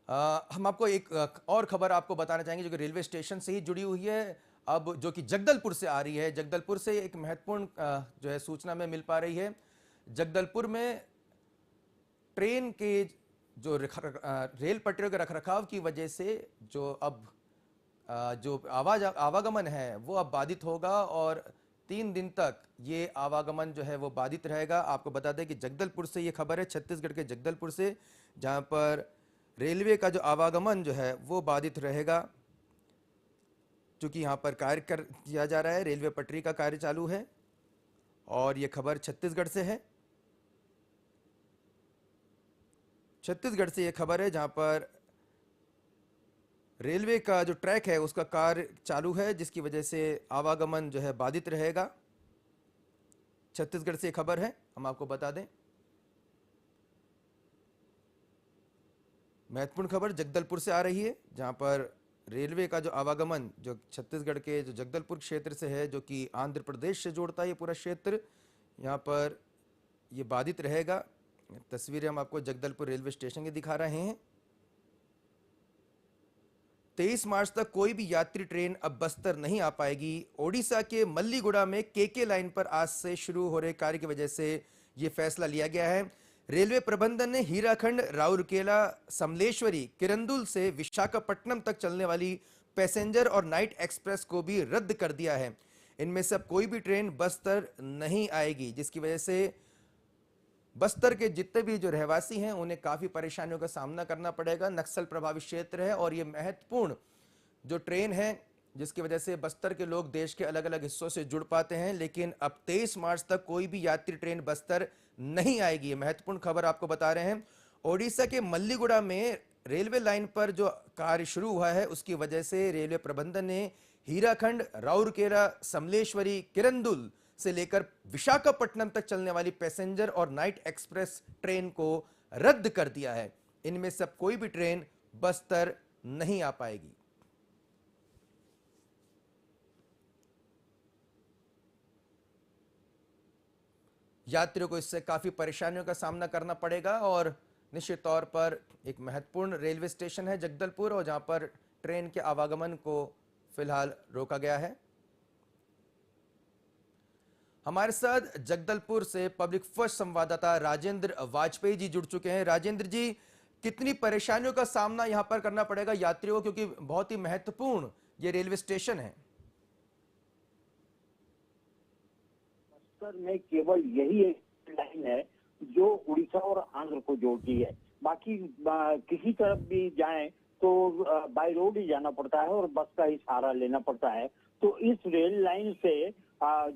हम आपको एक और खबर आपको बताना चाहेंगे जो कि रेलवे स्टेशन से ही जुड़ी हुई है। अब जो कि जगदलपुर से आ रही है, जगदलपुर से एक महत्वपूर्ण जो है सूचना में मिल पा रही है। जगदलपुर में ट्रेन के जो रेल पटरियों के रखरखाव की वजह से जो अब जो आवागमन है वो अब बाधित होगा और 3 दिन तक ये आवागमन जो है वो बाधित रहेगा। आपको बता दें कि जगदलपुर से ये खबर है, छत्तीसगढ़ के जगदलपुर से, जहां पर रेलवे का जो आवागमन जो है वो बाधित रहेगा, क्योंकि यहाँ पर कार्य कर किया जा रहा है, रेलवे पटरी का कार्य चालू है। और ये खबर छत्तीसगढ़ से है, छत्तीसगढ़ से ये खबर है, जहाँ पर रेलवे का जो ट्रैक है उसका कार्य चालू है, जिसकी वजह से आवागमन जो है बाधित रहेगा। छत्तीसगढ़ से ये खबर है, हम आपको बता दें। महत्वपूर्ण खबर जगदलपुर से आ रही है, जहां पर रेलवे का जो आवागमन जो छत्तीसगढ़ के जो जगदलपुर क्षेत्र से है, जो कि आंध्र प्रदेश से जोड़ता है ये पूरा क्षेत्र, यहाँ पर ये बाधित रहेगा। तस्वीरें हम आपको जगदलपुर रेलवे स्टेशन की दिखा रहे हैं। 23 मार्च तक कोई भी यात्री ट्रेन अब बस्तर नहीं आ पाएगी। ओडिशा के मल्लीगुड़ा में केके लाइन पर आज से शुरू हो रहे कार्य की वजह से यह फैसला लिया गया है। रेलवे प्रबंधन ने हीराखंड, राउरकेला, समलेश्वरी, किरंदुल से विशाखापट्टनम तक चलने वाली पैसेंजर और नाइट एक्सप्रेस को भी रद्द कर दिया है। इनमें से अब कोई भी ट्रेन बस्तर नहीं आएगी, जिसकी वजह से बस्तर के जितने भी जो रहवासी हैं उन्हें काफ़ी परेशानियों का सामना करना पड़ेगा। नक्सल प्रभावित क्षेत्र है और ये महत्वपूर्ण जो ट्रेन है, जिसकी वजह से बस्तर के लोग देश के अलग अलग हिस्सों से जुड़ पाते हैं। लेकिन अब 23 मार्च तक कोई भी यात्री ट्रेन बस्तर नहीं आएगी। ये महत्वपूर्ण खबर आपको बता रहे हैं। ओडिशा के मल्लीगुड़ा में रेलवे लाइन पर जो कार्य शुरू हुआ है उसकी वजह से रेलवे प्रबंधन ने हीराखंड, राउरकेला, समलेश्वरी, किरंदुल से लेकर विशाखापट्टनम तक चलने वाली पैसेंजर और नाइट एक्सप्रेस ट्रेन को रद्द कर दिया है। इनमें से अब कोई भी ट्रेन बस्तर नहीं आ पाएगी। यात्रियों को इससे काफी परेशानियों का सामना करना पड़ेगा और निश्चित तौर पर एक महत्वपूर्ण रेलवे स्टेशन है जगदलपुर, और जहां पर ट्रेन के आवागमन को फिलहाल रोका गया है। हमारे साथ जगदलपुर से पब्लिक फर्स्ट संवाददाता राजेंद्र वाजपेयी जी जुड़ चुके हैं। राजेंद्र जी, कितनी परेशानियों का सामना यहां पर करना पड़ेगा यात्रियों को, क्योंकि बहुत ही महत्वपूर्ण ये रेलवे स्टेशन है। बस्तर में केवल यही एक लाइन है जो उड़ीसा और आंध्र को जोड़ती है। बाकी किसी तरफ भी जाएं तो बाय रोड ही जाना पड़ता है और बस का ही सहारा लेना पड़ता है। तो इस रेल लाइन से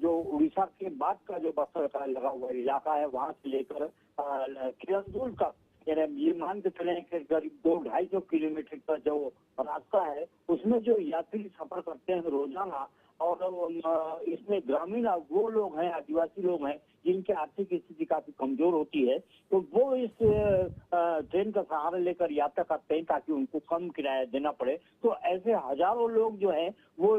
जो उड़ीसा के बाद का जो बस्तर का लगा हुआ इलाका है, वहां से लेकर किरंदुल का, यानी ये मान के चले कि करीब 200-250 किलोमीटर का जो रास्ता है, उसमें जो यात्री सफर करते हैं रोजाना, और इसमें ग्रामीण वो लोग हैं, आदिवासी लोग हैं जिनकी आर्थिक स्थिति काफी कमजोर होती है, तो वो इस ट्रेन का सहारा लेकर यात्रा करते हैं ताकि उनको कम किराया देना पड़े। तो ऐसे हजारों लोग जो हैं वो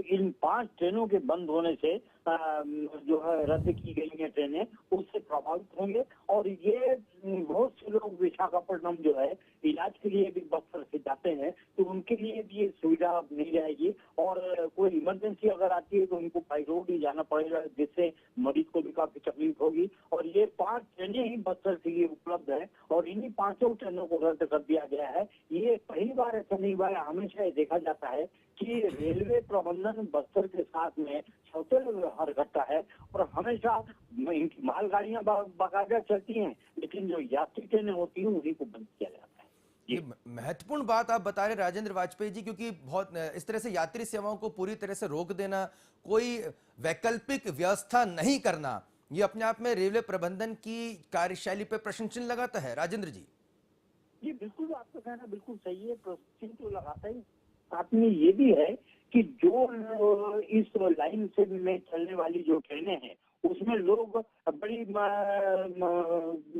इन 5 ट्रेनों के बंद होने से जो है रद्द की गई हैं ट्रेनें, उससे प्रभावित होंगे। और ये बहुत से लोग विशाखापट्टनम जो है इलाज के लिए भी बस्तर से जाते हैं, तो उनके लिए भी ये सुविधा अब नहीं रहेगी। और कोई इमरजेंसी अगर आती है तो उनको बाई रोड ही जाना पड़ेगा, जिससे मरीज को भी काफी तकलीफ होगी। और ये 5 ट्रेनें ही बस्तर से ये उपलब्ध है और इन्हीं 5 ट्रेनों को रद्द कर दिया गया है। ये पहली बार ऐसा नहीं हुआ है, हमेशा ये देखा जाता है कि रेलवे प्रबंधन बस्तर के साथ में सौतेल व्यवहार करता है और हमेशा इनकी मालगाड़ियां बाकायदा चलती हैं, लेकिन जो यात्री ट्रेनें होती हैं उन्हीं को बंद किया जाता है। ये महत्वपूर्ण बात आप बता रहे राजेंद्र वाजपेयी जी, क्योंकि बहुत इस तरह से यात्री सेवाओं को पूरी तरह से रोक देना, कोई वैकल्पिक व्यवस्था नहीं करना, ये अपने आप में रेलवे प्रबंधन की कार्यशैली पर प्रश्न चिन्ह लगाता है। राजेंद्र जी जी बिल्कुल, आपका कहना बिल्कुल सही है, प्रश्न तो लगाता ही। साथ में ये भी है कि जो इस लाइन से में चलने वाली जो ट्रेनें हैं उसमें लोग बड़ी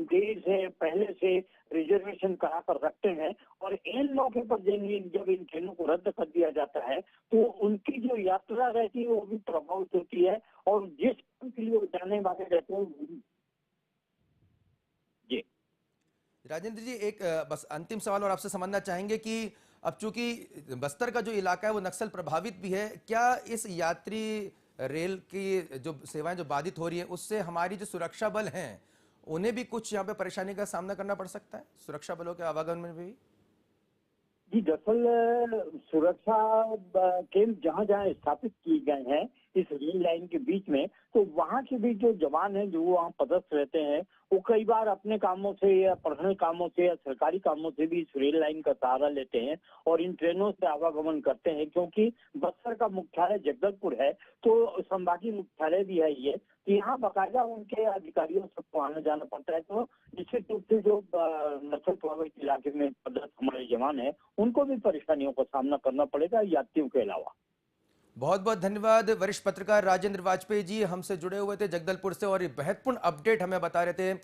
देर से पहले से रिजर्वेशन करा कर रखते हैं, और इन मौके पर जब इन ट्रेनों को रद्द कर दिया जाता है तो उनकी जो यात्रा रहती है वो भी प्रभावित होती है। और जिस काम के लिए वो जाने वाले रहते हैं जी। राजेंद्र जी, एक बस अंतिम सवाल और आपसे समझना चाहेंगे कि अब चूंकि बस्तर का जो इलाका है वो नक्सल प्रभावित भी है, क्या इस यात्री रेल की जो सेवाएं जो बाधित हो रही है उससे हमारी जो सुरक्षा बल हैं उन्हें भी कुछ यहाँ पे परेशानी का सामना करना पड़ सकता है, सुरक्षा बलों के आवागमन में भी? जी, दरअसल सुरक्षा कैंप जहां जहां स्थापित किए गए हैं इस रेल लाइन के बीच में, तो वहां के भी जो जवान हैं जो वहां पदस्थ रहते हैं, वो कई बार अपने कामों से या पर्सनल कामों से या सरकारी कामों से भी इस रेल लाइन का सहारा लेते हैं और इन ट्रेनों से आवागमन करते हैं। क्योंकि बक्सर का मुख्यालय जगदलपुर है, तो संभागीय मुख्यालय भी है ये, तो यहाँ बाकायदा उनके अधिकारियों सबको आना जाना पड़ता है। तो निश्चित रूप से जो नक्सल प्रभावित इलाके में पदस्थ हमारे जवान हैं, उनको भी परेशानियों का सामना करना पड़ेगा यात्रियों के अलावा। बहुत बहुत धन्यवाद वरिष्ठ पत्रकार राजेंद्र वाजपेयी जी, हमसे जुड़े हुए थे जगदलपुर से और ये महत्वपूर्ण अपडेट हमें बता रहे थे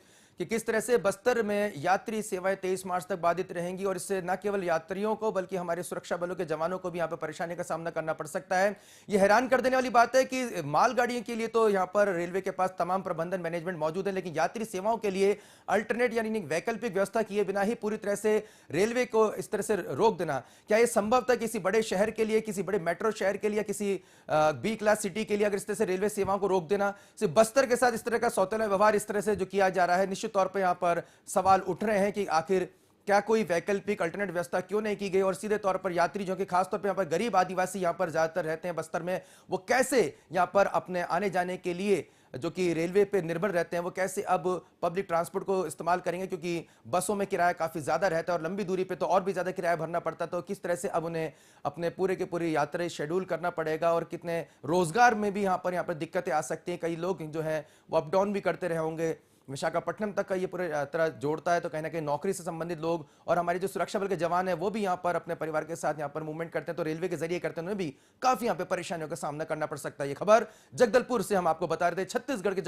कि किस तरह से बस्तर में यात्री सेवाएं 23 मार्च तक बाधित रहेंगी और इससे न केवल यात्रियों को बल्कि हमारे सुरक्षा बलों के जवानों को भी यहाँ पर परेशानी का सामना करना पड़ सकता है। ये हैरान कर देने वाली बात है कि मालगाड़ियों के लिए तो यहाँ पर रेलवे के पास तमाम प्रबंधन मैनेजमेंट मौजूद है, लेकिन यात्री सेवाओं के लिए अल्टरनेट यानी वैकल्पिक व्यवस्था किए बिना ही पूरी तरह से रेलवे को इस तरह से रोक देना, क्या ये संभव था किसी बड़े शहर के लिए, किसी बड़े मेट्रो शहर के लिए, किसी बी क्लास सिटी के लिए अगर इस तरह से रेलवे सेवाओं को रोक देना? सिर्फ बस्तर के साथ इस तरह का सौतेला व्यवहार इस तरह से जो किया जा रहा है, निश्चित तौर पर यहां पर सवाल उठ रहे हैं कि आखिर क्या कोई वैकल्पिक अल्टरनेट व्यवस्था क्यों नहीं की गई और सीधे तौर पर यात्री जो कि खासतौर पर यहां पर गरीब आदिवासी यहां पर ज्यादातर रहते हैं बस्तर में, वो कैसे यहां पर अपने आने जाने के लिए जो कि रेलवे पे निर्भर रहते हैं वो कैसे अब पब्लिक ट्रांसपोर्ट को इस्तेमाल करेंगे, क्योंकि बसों में किराया काफी ज्यादा रहता है और लंबी दूरी पे तो और भी ज्यादा किराया भरना पड़ता है। तो किस तरह से अब उन्हें अपने पूरे के पूरी यात्रा शेड्यूल करना पड़ेगा और कितने रोजगार में भी यहाँ पर दिक्कतें आ सकती हैं। कई लोग जो है वो अप डाउन भी करते रहे होंगे, विशाखापट्टनम तक का ये पूरे यात्रा जोड़ता है, तो कहीं ना कहीं नौकरी से संबंधित लोग और हमारे जो सुरक्षा बल के जवान है वो भी यहाँ पर अपने परिवार के साथ यहाँ पर मूवमेंट करते हैं, तो रेलवे के जरिए करते हैं, उन्हें भी काफी यहाँ पे परेशानियों का सामना करना पड़ सकता है। ये खबर जगदलपुर से हम आपको बता रहे थे। छत्तीसगढ़ के